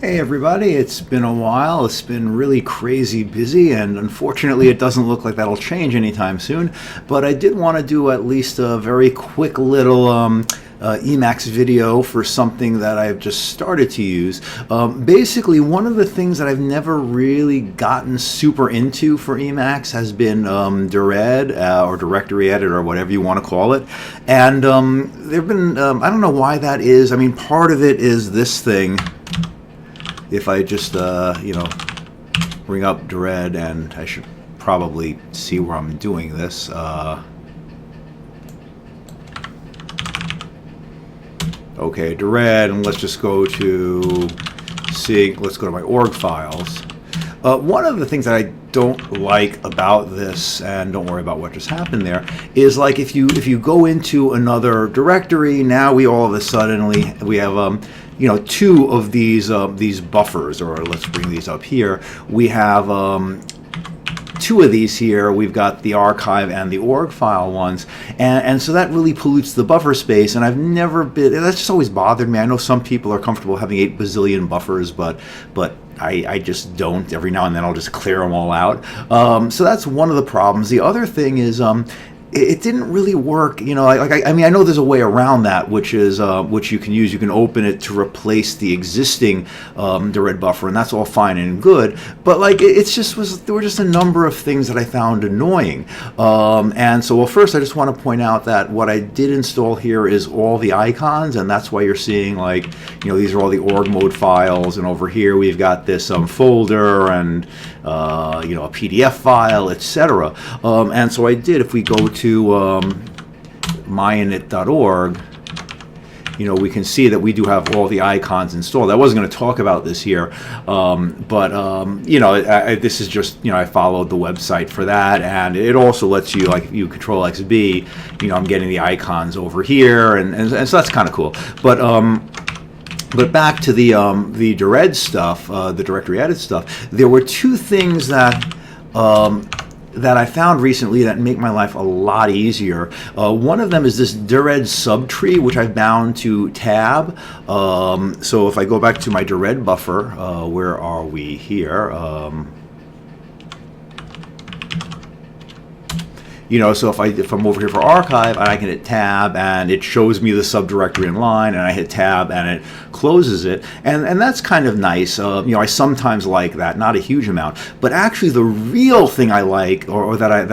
Hey everybody, it's been a while. It's been really crazy busy, and unfortunately it doesn't look like that'll change anytime soon. But I did want to do at least a very quick little Emacs video for something that I've just started to use. Basically, one of the things that I've never really gotten super into for Emacs has been Dired or directory edit or whatever you want to call it. And there've been, I don't know why that is. I mean, part of it is this thing. If I just, bring up Dired, and I should probably see where I'm doing this. Okay, Dired, and let's just go to let's go to my org files. One of the things that I don't like about this, and don't worry about what just happened there, is like if you go into another directory, now we all of a sudden we have two of these buffers, or let's bring these up here. We have two of these here. We've got the archive and the org file ones, and so that really pollutes the buffer space, and I've never been, that's just always bothered me. I know some people are comfortable having 8 bazillion buffers, but I just don't. Every now and then I'll just clear them all out. So that's one of the problems. The other thing is it didn't really work, I mean, I know there's a way around that, which is which you can use. You can open it to replace the existing Dired buffer, and that's all fine and good. But like, there were just a number of things that I found annoying. And so, well, first I just want to point out that what I did install here is all the icons, and that's why you're seeing these are all the org mode files, and over here we've got this folder and a PDF file, etc. And so I did. If we go to myinit.org, we can see that we do have all the icons installed. I wasn't going to talk about this here, this is just, I followed the website for that, and it also lets you, like, you Control XB, I'm getting the icons over here, and so that's kind of cool. But back to the Dired stuff, the directory edit stuff, there were two things that I found recently that make my life a lot easier. One of them is this Dired subtree, which I've bound to tab. So if I go back to my Dired buffer, where are we here? So if I'm over here for archive, and I can hit tab, and it shows me the subdirectory in line, and I hit tab, and it closes it, and that's kind of nice. I sometimes like that, not a huge amount, but actually the real thing I like, or that I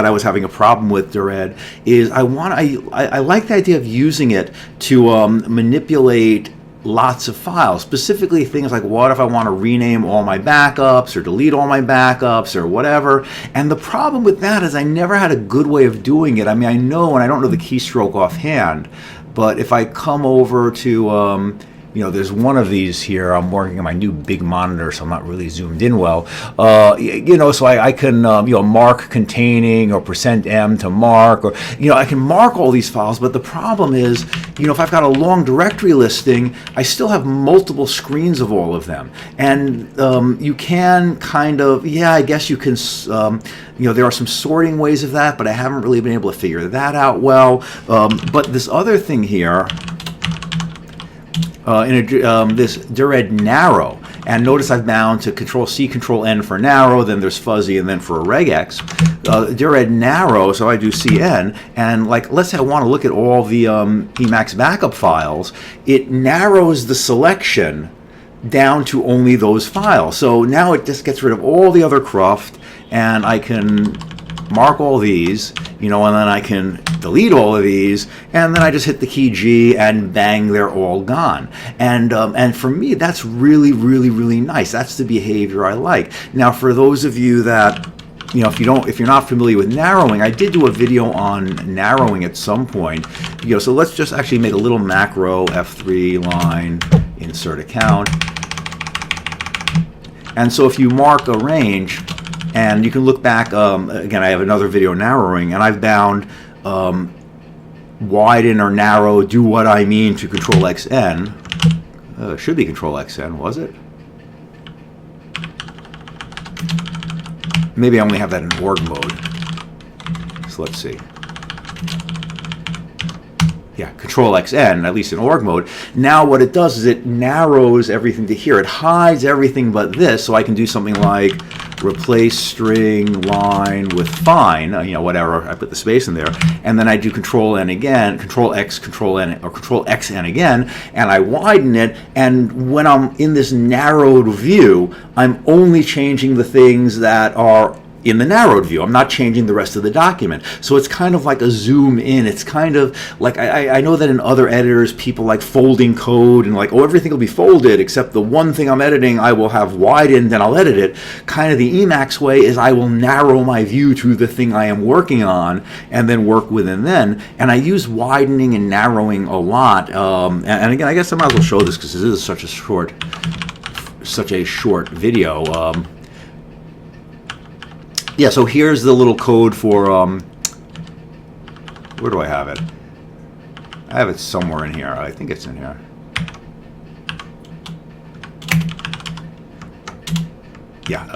was having a problem with Dired, is I like the idea of using it to manipulate lots of files, specifically things like, what if I want to rename all my backups or delete all my backups or whatever. And the problem with that is I never had a good way of doing it. I mean, I know, and I don't know the keystroke offhand, but if I come over to there's one of these here. I'm working on my new big monitor, so I'm not really zoomed in well. So I can mark containing, or %m to mark, or I can mark all these files. But the problem is, if I've got a long directory listing, I still have multiple screens of all of them, and you can kind of, I guess you can. There are some sorting ways of that, but I haven't really been able to figure that out well. But this other thing here. This Dired narrow, and notice I've bound to Control-C, Control-N for narrow, then there's fuzzy, and then for a regex. Dired narrow, so I do CN, and let's say I want to look at all the Emacs backup files, it narrows the selection down to only those files. So now it just gets rid of all the other cruft, and I can mark all these, and then I can delete all of these, and then I just hit the key G, and bang, they're all gone. And for me, that's really, really, really nice. That's the behavior I like. Now, for those of you that, if you're not familiar with narrowing, I did do a video on narrowing at some point. So let's just actually make a little macro F3 line, insert account. And so if you mark a range, and you can look back, again, I have another video narrowing, and I've bound widen or narrow, do what I mean to Control-XN. Should be Control-XN, was it? Maybe I only have that in org mode. So let's see. yeah, Control XN, at least in org mode. Now what it does is it narrows everything to here. It hides everything but this, so I can do something like replace string line with fine, you know, whatever, I put the space in there, and then I do Control N again, Control X, Control N, or Control XN again, and I widen it, and when I'm in this narrowed view, I'm only changing the things that are in the narrowed view. I'm not changing the rest of the document. So it's kind of like a zoom in. It's kind of like, I know that in other editors, people like folding code and like, oh, everything will be folded except the one thing I'm editing, I will have widened and I'll edit it. Kind of the Emacs way is I will narrow my view to the thing I am working on and then work within then. And I use widening and narrowing a lot. And again, I guess I might as well show this because this is such a short video. Yeah, so here's the little code for, where do I have it? I have it somewhere in here. I think it's in here. Yeah,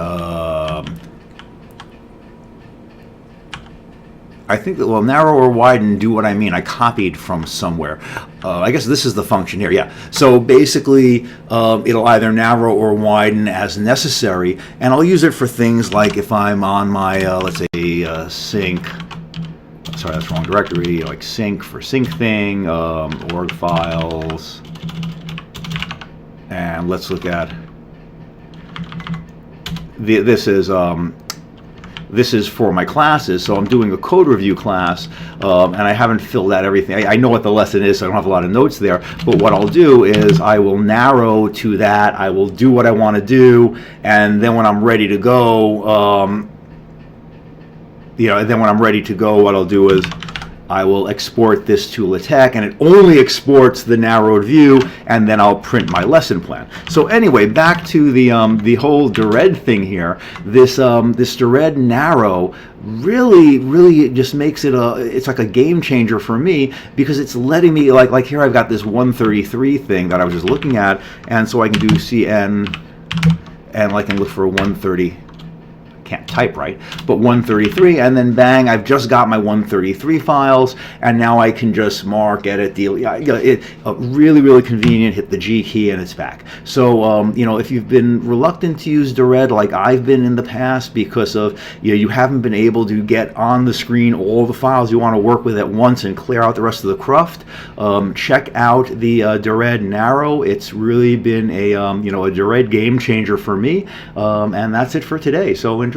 I think that, well, narrow or widen, do what I mean. I copied from somewhere. I guess this is the function here, yeah. So basically, it'll either narrow or widen as necessary, and I'll use it for things like if I'm on my, let's say, sync, sorry, that's wrong directory, like sync for sync thing, org files, and let's look at, this is for my classes, so I'm doing a code review class, and I haven't filled out everything. I know what the lesson is, so I don't have a lot of notes there, but what I'll do is I will narrow to that, I will do what I want to do, and then when I'm ready to go, what I'll do is I will export this to LaTeX, and it only exports the narrowed view, and then I'll print my lesson plan. So anyway, back to the whole DIRED thing here. This DIRED narrow really just makes it it's like a game changer for me, because it's letting me, like here I've got this 133 thing that I was just looking at, and so I can do CN, and I can look for 130. Can't type right, but 133, and then bang, I've just got my 133 files, and now I can just mark, edit, deal. Really convenient. Hit the G key and it's back. So you know, if you've been reluctant to use DIRED like I've been in the past because of, you know, you haven't been able to get on the screen all the files you want to work with at once and clear out the rest of the cruft, check out the DIRED narrow. It's really been a you know, a DIRED game changer for me, and that's it for today. So enjoy.